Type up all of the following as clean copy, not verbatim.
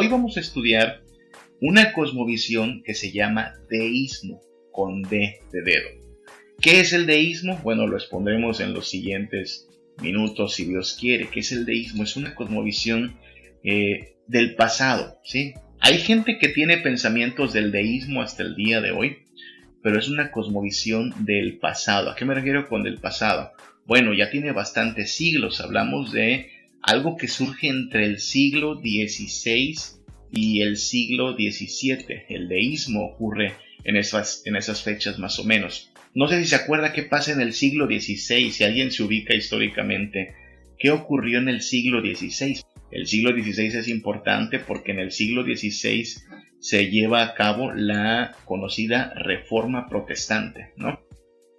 hoy vamos a estudiar una cosmovisión que se llama deísmo, con D de dedo. ¿Qué es el deísmo? Bueno, lo expondremos en los siguientes minutos, si Dios quiere. ¿Qué es el deísmo? Es una cosmovisión del pasado, ¿sí? Hay gente que tiene pensamientos del deísmo hasta el día de hoy, pero es una cosmovisión del pasado. ¿A qué me refiero con del pasado? Bueno, ya tiene bastantes siglos. Hablamos de algo que surge entre el siglo XVI y el siglo XVII. El deísmo ocurre en esas fechas más o menos. No sé si se acuerda qué pasa en el siglo XVI, si alguien se ubica históricamente. ¿Qué ocurrió en el siglo XVI? El siglo XVI es importante porque en el siglo XVI se lleva a cabo la conocida Reforma Protestante, ¿no?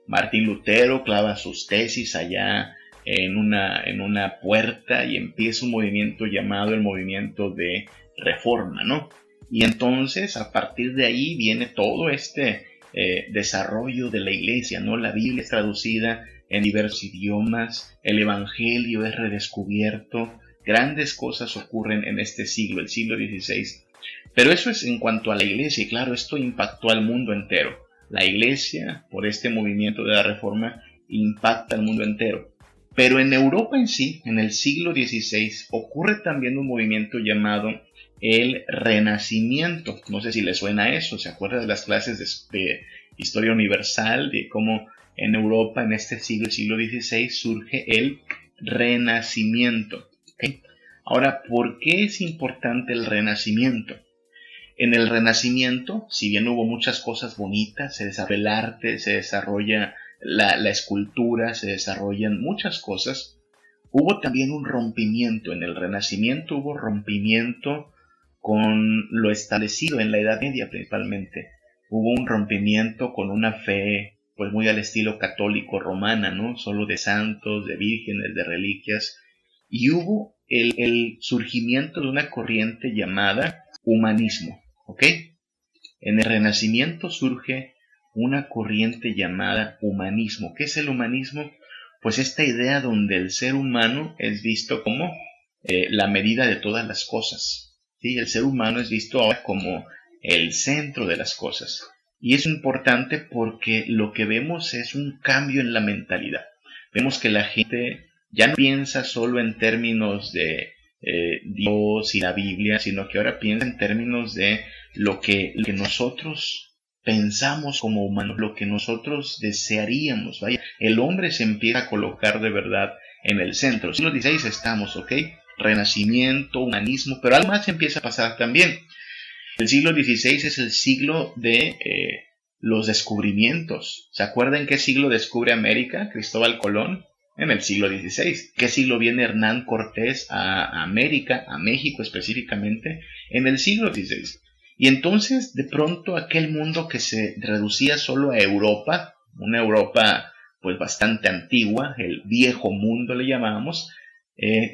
Martín Lutero clava sus tesis allá en una puerta y empieza un movimiento llamado el movimiento de Reforma, ¿no? Y entonces a partir de ahí viene todo este desarrollo de la iglesia, ¿no? La Biblia es traducida en diversos idiomas, el Evangelio es redescubierto, grandes cosas ocurren en este siglo, el siglo XVI. Pero eso es en cuanto a la iglesia, y claro, esto impactó al mundo entero. La iglesia, por este movimiento de la Reforma, impacta al mundo entero. Pero en Europa en sí, en el siglo XVI, ocurre también un movimiento llamado el Renacimiento. No sé si le suena eso, ¿se acuerda de las clases de Historia Universal? De cómo en Europa, en este siglo, el siglo XVI, surge el Renacimiento. ¿Okay? Ahora, ¿por qué es importante el Renacimiento? En el Renacimiento, si bien hubo muchas cosas bonitas, se desarrolla el arte, se desarrolla la escultura, se desarrollan muchas cosas, hubo también un rompimiento. En el Renacimiento hubo rompimiento con lo establecido en la Edad Media principalmente. Hubo un rompimiento con una fe pues muy al estilo católico romana, ¿no? Solo de santos, de vírgenes, de reliquias. Y hubo el surgimiento de una corriente llamada humanismo, ¿ok? En el Renacimiento surge una corriente llamada humanismo. ¿Qué es el humanismo? Pues esta idea donde el ser humano es visto como la medida de todas las cosas. ¿Sí? El ser humano es visto ahora como el centro de las cosas. Y es importante porque lo que vemos es un cambio en la mentalidad. Vemos que la gente ya no piensa solo en términos de Dios y la Biblia, sino que ahora piensa en términos de lo que nosotros pensamos como humanos, lo que nosotros desearíamos. Vaya, el hombre se empieza a colocar de verdad en el centro. En el siglo XVI estamos, ¿ok? Renacimiento, humanismo, pero algo más empieza a pasar también. El siglo XVI es el siglo de los descubrimientos. ¿Se acuerdan qué siglo descubre América Cristóbal Colón? En el siglo XVI. ¿Qué siglo viene Hernán Cortés a América, a México específicamente? En el siglo XVI. Y entonces, de pronto, aquel mundo que se reducía solo a Europa, una Europa pues bastante antigua, el viejo mundo le llamábamos,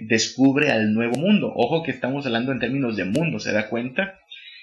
descubre al nuevo mundo. Ojo que estamos hablando en términos de mundo, ¿se da cuenta?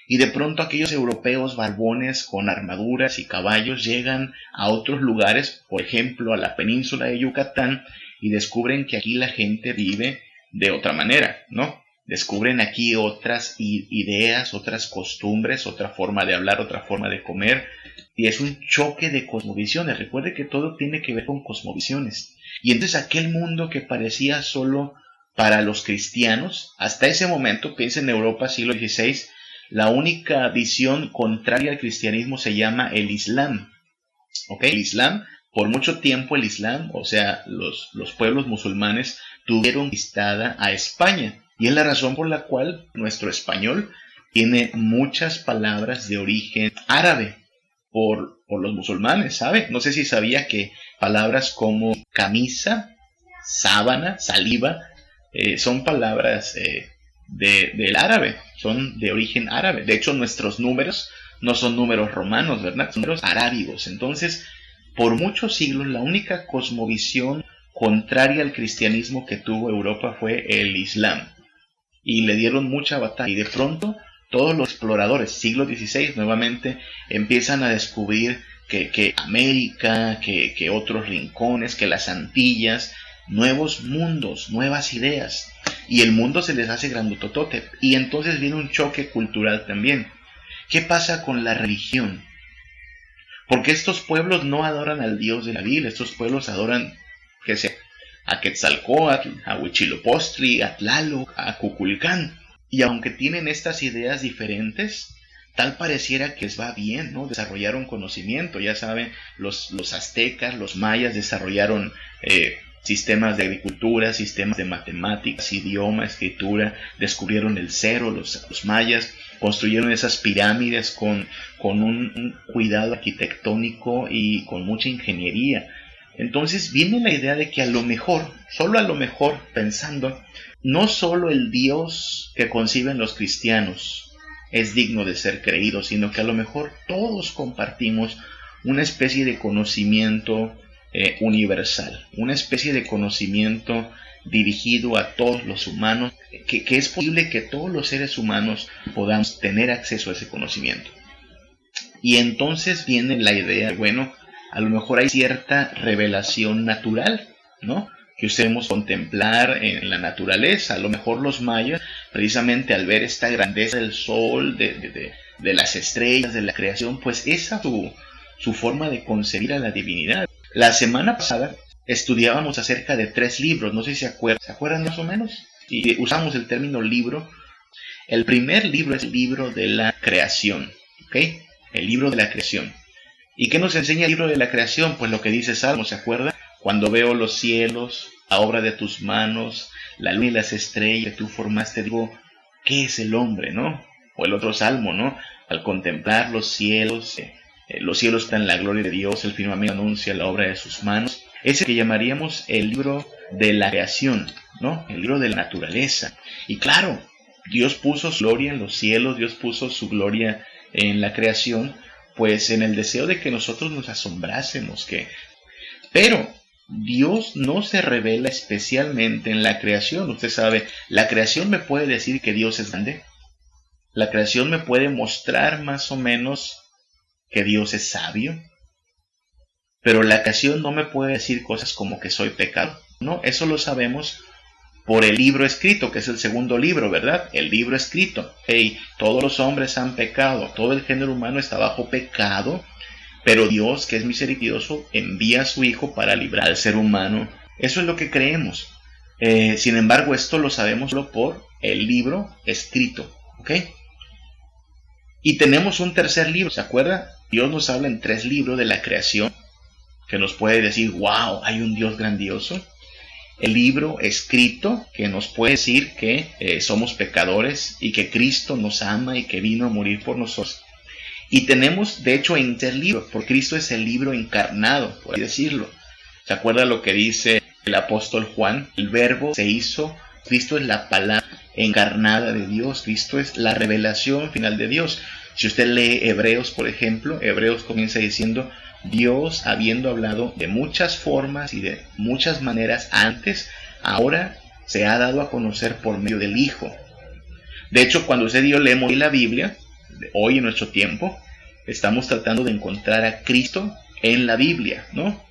Y de pronto aquellos europeos barbones con armaduras y caballos llegan a otros lugares, por ejemplo a la península de Yucatán, y descubren que aquí la gente vive de otra manera, ¿no? Descubren aquí otras ideas, otras costumbres, otra forma de hablar, otra forma de comer, y es un choque de cosmovisiones. Recuerde que todo tiene que ver con cosmovisiones. Y entonces aquel mundo que parecía solo para los cristianos, hasta ese momento, piensa en Europa, siglo XVI, la única visión contraria al cristianismo se llama el Islam. ¿Ok? El Islam, por mucho tiempo el Islam, o sea, los pueblos musulmanes tuvieron conquistada a España. Y es la razón por la cual nuestro español tiene muchas palabras de origen árabe por los musulmanes, ¿sabe? No sé si sabía que palabras como camisa, sábana, saliva, son palabras del árabe, son de origen árabe. De hecho, nuestros números no son números romanos, ¿verdad? Son números arábigos. Entonces, por muchos siglos, la única cosmovisión contraria al cristianismo que tuvo Europa fue el Islam. Y le dieron mucha batalla. Y de pronto, todos los exploradores, siglo XVI, nuevamente, empiezan a descubrir que América, que otros rincones, que las Antillas, nuevos mundos, nuevas ideas. y el mundo se les hace grandototote. Y entonces viene un choque cultural también. ¿Qué pasa con la religión? Porque estos pueblos no adoran al Dios de la Biblia, estos pueblos adoran, qué sé, a Quetzalcóatl, a Huitzilopochtli, a Tlaloc, a Cuculcán. Y aunque tienen estas ideas diferentes, tal pareciera que les va bien, ¿no? Desarrollaron conocimiento, ya saben, los aztecas, los mayas desarrollaron sistemas de agricultura, sistemas de matemáticas, idioma, escritura, descubrieron el cero, los mayas construyeron esas pirámides con un cuidado arquitectónico y con mucha ingeniería. Entonces viene la idea de que a lo mejor, solo a lo mejor, pensando, no solo el Dios que conciben los cristianos es digno de ser creído, sino que a lo mejor todos compartimos una especie de conocimiento universal, una especie de conocimiento dirigido a todos los humanos, que es posible que todos los seres humanos podamos tener acceso a ese conocimiento. Y entonces viene la idea, bueno, a lo mejor hay cierta revelación natural, ¿no? Que debemos contemplar en la naturaleza. A lo mejor los mayas, precisamente al ver esta grandeza del sol, de las estrellas, de la creación, pues esa es su forma de concebir a la divinidad. La semana pasada estudiábamos acerca de 3 libros, no sé si se acuerdan más o menos? Y usamos el término libro. El primer libro es el libro de la creación, ¿ok? El libro de la creación. ¿Y qué nos enseña el libro de la creación? Pues lo que dice Salmo, ¿se acuerda? Cuando veo los cielos, la obra de tus manos, la luna y las estrellas que tú formaste, digo, ¿qué es el hombre, no? O el otro Salmo, ¿no? Al contemplar los cielos están en la gloria de Dios, el firmamento anuncia la obra de sus manos. Ese que llamaríamos el libro de la creación, ¿no? El libro de la naturaleza. Y claro, Dios puso su gloria en los cielos, Dios puso su gloria en la creación, pues en el deseo de que nosotros nos asombrásemos. Pero Dios no se revela especialmente en la creación. Usted sabe, la creación me puede decir que Dios es grande. La creación me puede mostrar más o menos que Dios es sabio. Pero la creación no me puede decir cosas como que soy pecado. No, eso lo sabemos por el libro escrito, que es el segundo libro, ¿verdad? El libro escrito. Hey, todos los hombres han pecado, todo el género humano está bajo pecado, pero Dios, que es misericordioso, envía a su Hijo para librar al ser humano. Eso es lo que creemos. Sin embargo, esto lo sabemos solo por el libro escrito, ¿ok? Y tenemos un tercer libro, ¿se acuerda? Dios nos habla en 3 libros de la creación, que nos puede decir, wow, hay un Dios grandioso. El libro escrito, que nos puede decir que somos pecadores y que Cristo nos ama y que vino a morir por nosotros. Y tenemos, de hecho, en 3 libros, porque Cristo es el libro encarnado, por así decirlo. ¿Se acuerda lo que dice el apóstol Juan? El verbo se hizo, Cristo es la palabra encarnada de Dios, Cristo es la revelación final de Dios. Si usted lee Hebreos, por ejemplo, Hebreos comienza diciendo, Dios, habiendo hablado de muchas formas y de muchas maneras antes, ahora se ha dado a conocer por medio del Hijo. De hecho, cuando usted y yo leemos la Biblia, hoy en nuestro tiempo, estamos tratando de encontrar a Cristo en la Biblia, ¿no?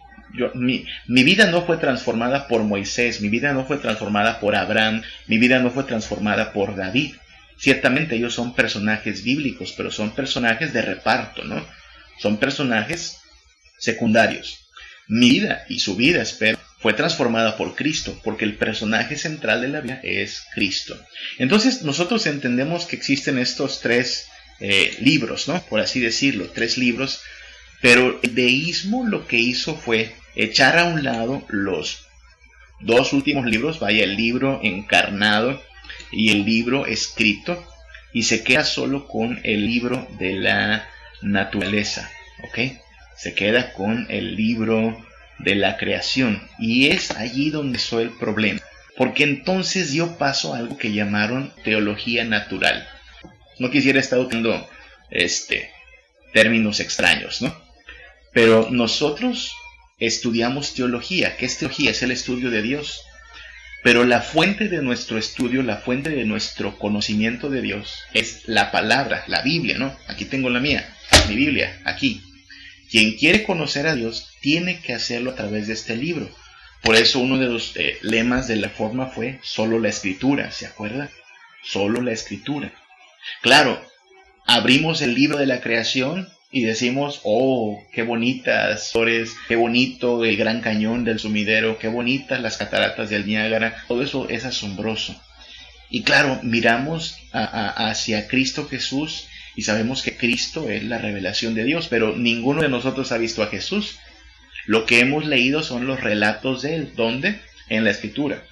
Mi vida no fue transformada por Moisés, mi vida no fue transformada por Abraham, mi vida no fue transformada por David. Ciertamente ellos son personajes bíblicos, pero son personajes de reparto, ¿no? Son personajes secundarios. Mi vida y su vida, espero, fue transformada por Cristo, porque el personaje central de la vida es Cristo. Entonces nosotros entendemos que existen estos 3 libros, ¿no? Por así decirlo, 3 libros, pero el deísmo lo que hizo fue echar a un lado los 2 últimos libros, vaya, el libro encarnado y el libro escrito, y se queda solo con el libro de la naturaleza, ¿ok? Se queda con el libro de la creación, y es allí donde está el problema, porque entonces dio paso a algo que llamaron teología natural. No quisiera estar usando términos extraños, ¿no? Pero nosotros estudiamos teología. ¿Qué es teología? Es el estudio de Dios. Pero la fuente de nuestro estudio, la fuente de nuestro conocimiento de Dios es la palabra, la Biblia, ¿no? Aquí tengo la mía, mi Biblia, aquí. Quien quiere conocer a Dios tiene que hacerlo a través de este libro. Por eso uno de los lemas de la Reforma fue solo la Escritura, ¿se acuerda? Solo la Escritura. Claro, abrimos el libro de la creación y decimos, oh, qué bonitas flores, qué bonito el Gran Cañón del Sumidero, qué bonitas las cataratas del Niágara, todo eso es asombroso. Y claro, miramos hacia Cristo Jesús y sabemos que Cristo es la revelación de Dios, pero ninguno de nosotros ha visto a Jesús. Lo que hemos leído son los relatos de Él. ¿Dónde? En la Escritura.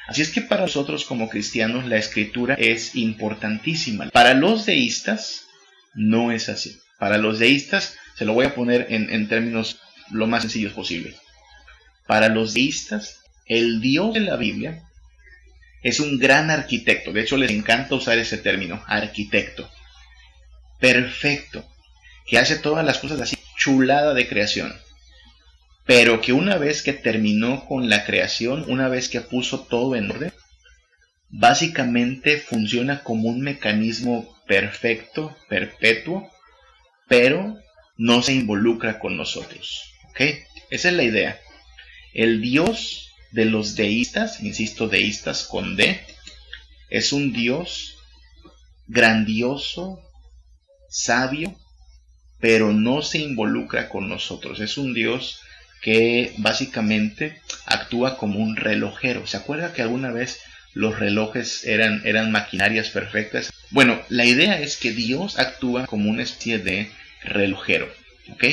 Así es que para nosotros como cristianos la Escritura es importantísima. Para los deístas no es así. Para los deístas, se lo voy a poner en términos lo más sencillos posible. Para los deístas, el Dios de la Biblia es un gran arquitecto. De hecho, les encanta usar ese término, arquitecto. Perfecto. Que hace todas las cosas así, chulada de creación. Pero que una vez que terminó con la creación, una vez que puso todo en orden, básicamente funciona como un mecanismo perfecto, perpetuo, pero no se involucra con nosotros. ¿Ok? Esa es la idea. El Dios de los deístas, insisto, deístas con D, es un Dios grandioso, sabio, pero no se involucra con nosotros. Es un Dios que básicamente actúa como un relojero. ¿Se acuerda que alguna vez los relojes eran maquinarias perfectas? Bueno, la idea es que Dios actúa como una especie de relojero, ¿ok?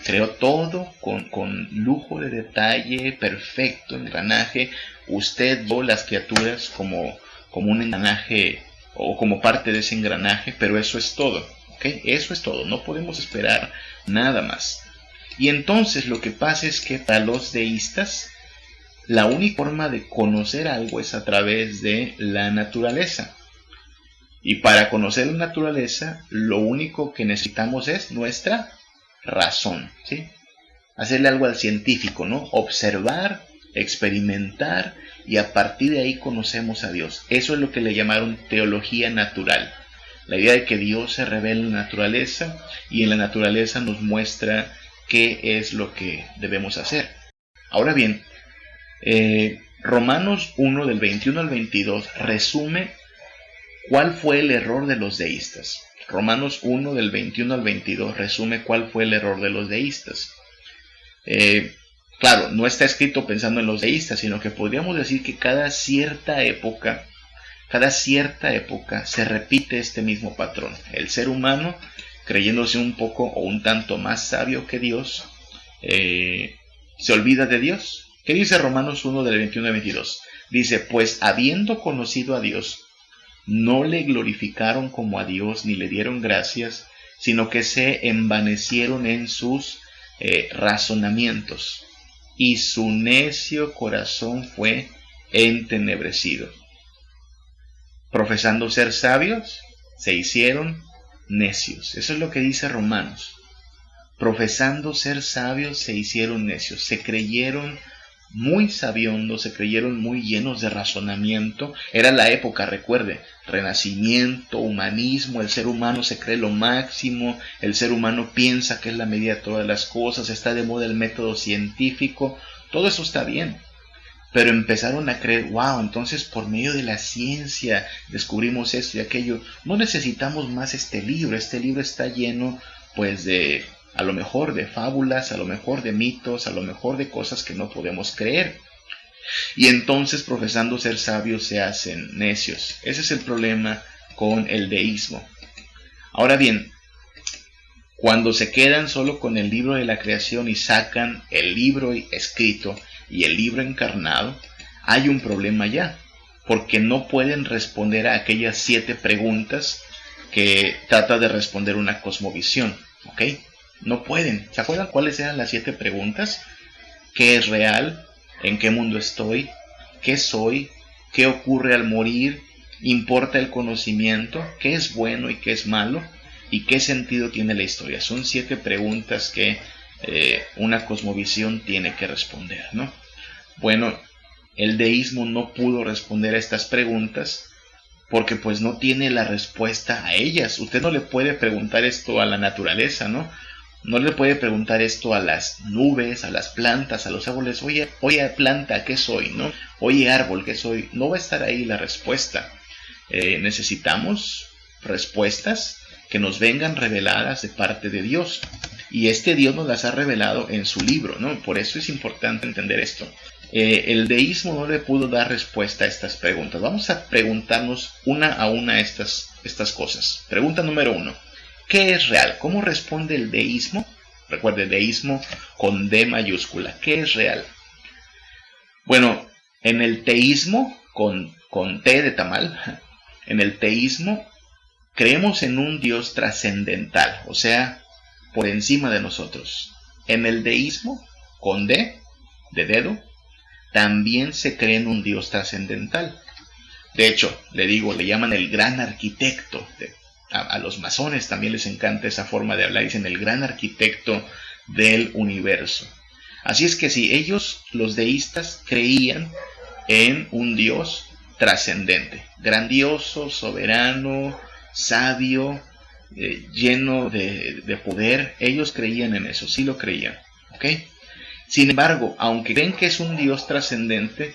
Creó todo con lujo de detalle, perfecto engranaje. Usted vio las criaturas como un engranaje o como parte de ese engranaje, pero eso es todo, ¿ok? Eso es todo, no podemos esperar nada más. Y entonces lo que pasa es que para los deístas, la única forma de conocer algo es a través de la naturaleza. Y para conocer la naturaleza, lo único que necesitamos es nuestra razón, ¿sí? Hacerle algo al científico, ¿no? Observar, experimentar, y a partir de ahí conocemos a Dios. Eso es lo que le llamaron teología natural. La idea de que Dios se revela en la naturaleza y en la naturaleza nos muestra qué es lo que debemos hacer. Ahora bien, Romanos 1 del 21 al 22 resume cuál fue el error de los deístas. Romanos 1 del 21 al 22 resume cuál fue el error de los deístas. Claro, no está escrito pensando en los deístas, sino que podríamos decir que cada cierta época se repite este mismo patrón. El ser humano, creyéndose un poco o un tanto más sabio que Dios, se olvida de Dios. ¿Qué dice Romanos 1 del 21 al 22? Dice, pues habiendo conocido a Dios, no le glorificaron como a Dios ni le dieron gracias, sino que se envanecieron en sus razonamientos, y su necio corazón fue entenebrecido. Profesando ser sabios, se hicieron necios. Eso es lo que dice Romanos. Profesando ser sabios, se hicieron necios. Se creyeron muy sabiondos, se creyeron muy llenos de razonamiento. Era la época, recuerde, renacimiento, humanismo, el ser humano se cree lo máximo, el ser humano piensa que es la medida de todas las cosas, está de moda el método científico, todo eso está bien. Pero empezaron a creer, wow, entonces por medio de la ciencia descubrimos esto y aquello. No necesitamos más este libro está lleno pues de, a lo mejor de fábulas, a lo mejor de mitos, a lo mejor de cosas que no podemos creer. Y entonces profesando ser sabios se hacen necios. Ese es el problema con el deísmo. Ahora bien, cuando se quedan solo con el libro de la creación y sacan el libro escrito y el libro encarnado, hay un problema ya, porque no pueden responder a aquellas 7 preguntas que trata de responder una cosmovisión, ¿ok? No pueden. ¿Se acuerdan cuáles eran las 7 preguntas? ¿Qué es real? ¿En qué mundo estoy? ¿Qué soy? ¿Qué ocurre al morir? ¿Importa el conocimiento? ¿Qué es bueno y qué es malo? ¿Y qué sentido tiene la historia? Son 7 preguntas que una cosmovisión tiene que responder, ¿no? Bueno, el deísmo no pudo responder a estas preguntas porque pues no tiene la respuesta a ellas. Usted no le puede preguntar esto a la naturaleza, ¿no? No le puede preguntar esto a las nubes, a las plantas, a los árboles. Oye, planta, ¿qué soy? ¿No? Oye, árbol, ¿qué soy? No va a estar ahí la respuesta. Necesitamos respuestas que nos vengan reveladas de parte de Dios. Y este Dios nos las ha revelado en su libro, ¿no? Por eso es importante entender esto. El deísmo no le pudo dar respuesta a estas preguntas. Vamos a preguntarnos una a una estas cosas. Pregunta número 1. ¿Qué es real? ¿Cómo responde el deísmo? Recuerde, deísmo con D mayúscula. ¿Qué es real? Bueno, en el teísmo, con T de tamal, en el teísmo creemos en un Dios trascendental, o sea, por encima de nosotros. En el deísmo, con D, de dedo, también se cree en un Dios trascendental. De hecho, le llaman el gran arquitecto. A los masones también les encanta esa forma de hablar, dicen el gran arquitecto del universo. Así es que si ellos, los deístas, creían en un Dios trascendente, grandioso, soberano, sabio, lleno de poder, ellos creían en eso, sí lo creían, ¿ok? Sin embargo, aunque creen que es un Dios trascendente,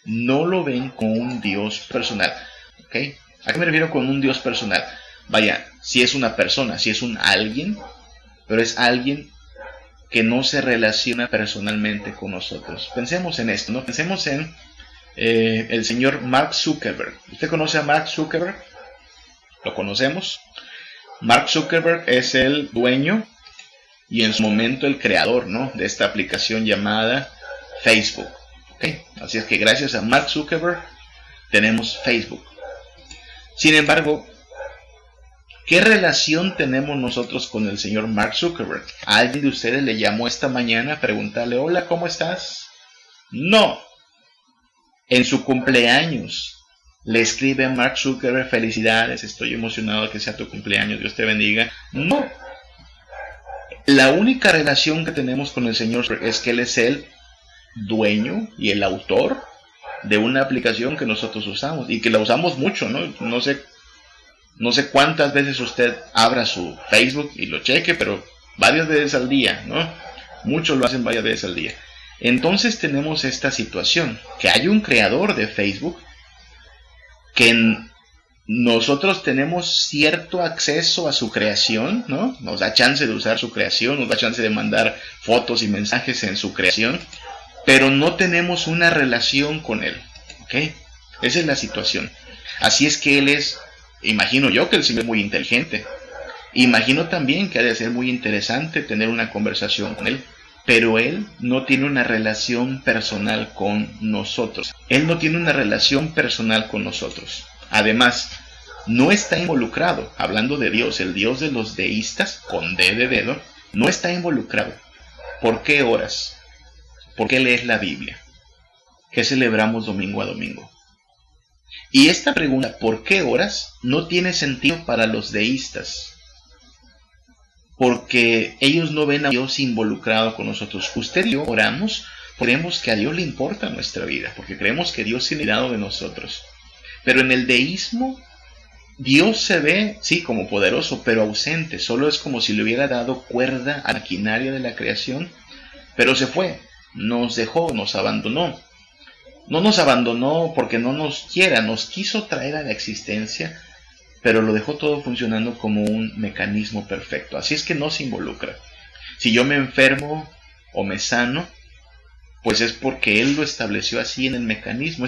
no lo ven como un Dios personal, ¿ok? ¿A qué me refiero con un Dios personal? Vaya, si es una persona, si es un alguien, pero es alguien que no se relaciona personalmente con nosotros. Pensemos en esto, ¿no? Pensemos en el señor Mark Zuckerberg. ¿Usted conoce a Mark Zuckerberg? ¿Lo conocemos? Mark Zuckerberg es el dueño y en su momento el creador, ¿no?, de esta aplicación llamada Facebook. ¿Okay? Así es que gracias a Mark Zuckerberg tenemos Facebook. Sin embargo, ¿qué relación tenemos nosotros con el señor Mark Zuckerberg? ¿A alguien de ustedes le llamó esta mañana a preguntarle, hola, ¿cómo estás? No. En su cumpleaños le escribe a Mark Zuckerberg, felicidades, estoy emocionado de que sea tu cumpleaños, Dios te bendiga. No. La única relación que tenemos con el señor es que él es el dueño y el autor de una aplicación que nosotros usamos y que la usamos mucho, ¿no? No sé cuántas veces usted abra su Facebook y lo cheque, pero varias veces al día, ¿no? Muchos lo hacen varias veces al día. Entonces tenemos esta situación, que hay un creador de Facebook, que nosotros tenemos cierto acceso a su creación, ¿no? Nos da chance de usar su creación, nos da chance de mandar fotos y mensajes en su creación, pero no tenemos una relación con él, ¿ok? Esa es la situación. Así es que él es... Imagino yo que el Señor es muy inteligente. Imagino también que ha de ser muy interesante tener una conversación con Él. Pero Él no tiene una relación personal con nosotros. Él no tiene una relación personal con nosotros. Además, no está involucrado, hablando de Dios, el Dios de los deístas, con D de dedo, no está involucrado. ¿Por qué oras? ¿Por qué lees la Biblia? ¿Qué celebramos domingo a domingo? Y esta pregunta, ¿por qué oras?, no tiene sentido para los deístas, porque ellos no ven a Dios involucrado con nosotros. Usted y yo oramos, creemos que a Dios le importa nuestra vida, porque creemos que Dios tiene cuidado de nosotros. Pero en el deísmo, Dios se ve, sí, como poderoso, pero ausente. Solo es como si le hubiera dado cuerda a la maquinaria de la creación, pero se fue, nos dejó, nos abandonó. No nos abandonó porque no nos quiera, nos quiso traer a la existencia, pero lo dejó todo funcionando como un mecanismo perfecto. Así es que no se involucra. Si yo me enfermo o me sano, pues es porque Él lo estableció así en el mecanismo.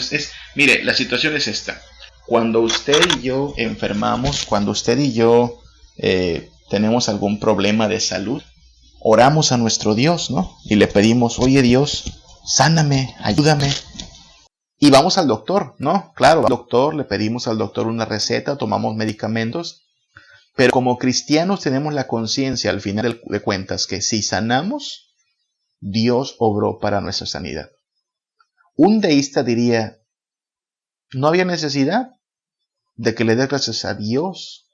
Mire, la situación es esta. Cuando usted y yo enfermamos, cuando usted y yo tenemos algún problema de salud, oramos a nuestro Dios, ¿no? Y le pedimos, oye Dios, sáname, ayúdame. Y vamos al doctor, ¿no? Claro, al doctor, le pedimos al doctor una receta, tomamos medicamentos, pero como cristianos tenemos la conciencia al final de cuentas que si sanamos, Dios obró para nuestra sanidad. Un deísta diría, no había necesidad de que le des gracias a Dios.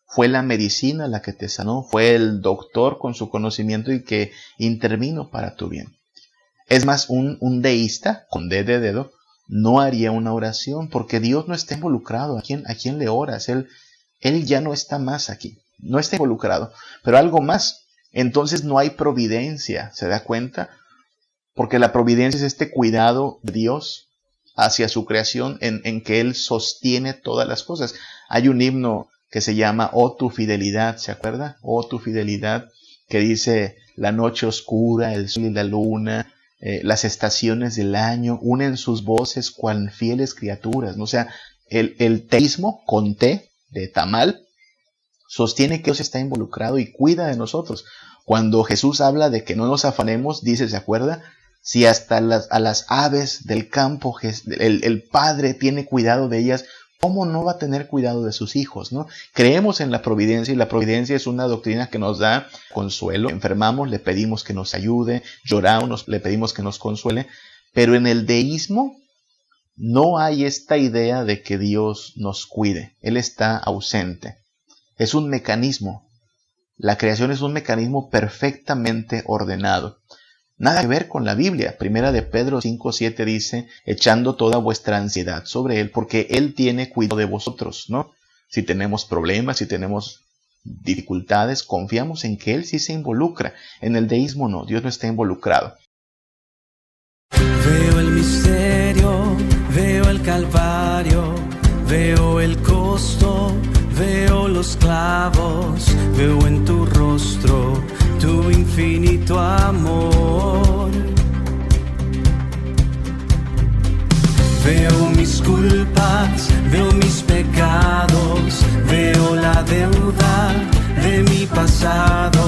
Fue la medicina la que te sanó, fue el doctor con su conocimiento y que intervino para tu bien. Es más, un deísta, con D de dedo, no haría una oración porque Dios no está involucrado. ¿A quién le oras? Él ya no está más aquí, no está involucrado. Pero algo más, entonces no hay providencia, ¿se da cuenta? Porque la providencia es este cuidado de Dios hacia su creación en que Él sostiene todas las cosas. Hay un himno que se llama Oh tu fidelidad, ¿se acuerda? Oh tu fidelidad, que dice la noche oscura, el sol y la luna, las estaciones del año unen sus voces cual fieles criaturas, ¿no? O sea, el teísmo con T de tamal sostiene que Dios está involucrado y cuida de nosotros. Cuando Jesús habla de que no nos afanemos, dice, ¿se acuerda? Si hasta a las aves del campo el Padre tiene cuidado de ellas, ¿cómo no va a tener cuidado de sus hijos, no? Creemos en la providencia, y la providencia es una doctrina que nos da consuelo. Enfermamos, le pedimos que nos ayude, lloramos, le pedimos que nos consuele. Pero en el deísmo no hay esta idea de que Dios nos cuide. Él está ausente. Es un mecanismo. La creación es un mecanismo perfectamente ordenado. Nada que ver con la Biblia. Primera de Pedro 5:7 dice, echando toda vuestra ansiedad sobre Él, porque Él tiene cuidado de vosotros, ¿no? Si tenemos problemas, si tenemos dificultades, confiamos en que Él sí se involucra. En el deísmo no, Dios no está involucrado. Veo el misterio, veo el calvario, veo el costo, veo los clavos, veo en tu rostro tu infinito amor. Veo mis culpas, veo mis pecados, veo la deuda de mi pasado.